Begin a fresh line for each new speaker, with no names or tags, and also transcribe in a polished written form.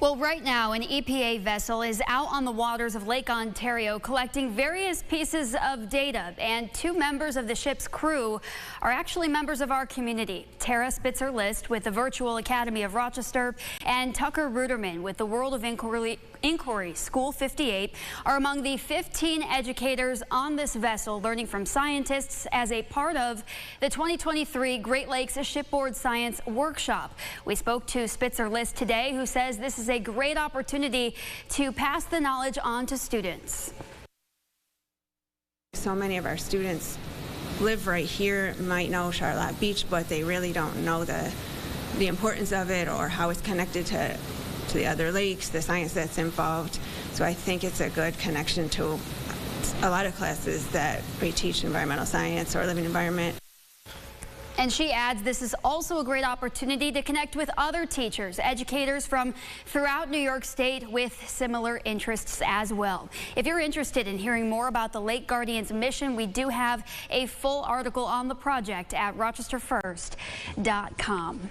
Well, right now, an EPA vessel is out on the waters of Lake Ontario collecting various pieces of data, and two members of the ship's crew are actually members of our community. Tara Spitzer-List with the Virtual Academy of Rochester and Tucker Ruderman with the World of Inquiry School 58 are among the 15 educators on this vessel learning from scientists as a part of the 2023 Great Lakes Shipboard Science Workshop. We spoke to Spitzer-List today, who says this is a great opportunity to pass the knowledge on to students.
So many of our students live right here, might know Charlotte Beach, but they really don't know the importance of it or how it's connected to the other lakes, the science that's involved. So I think it's a good connection to a lot of classes that we teach environmental science or living environment.
And she adds this is also a great opportunity to connect with other teachers, educators from throughout New York State with similar interests as well. If you're interested in hearing more about the Lake Guardians mission, we do have a full article on the project at rochesterfirst.com.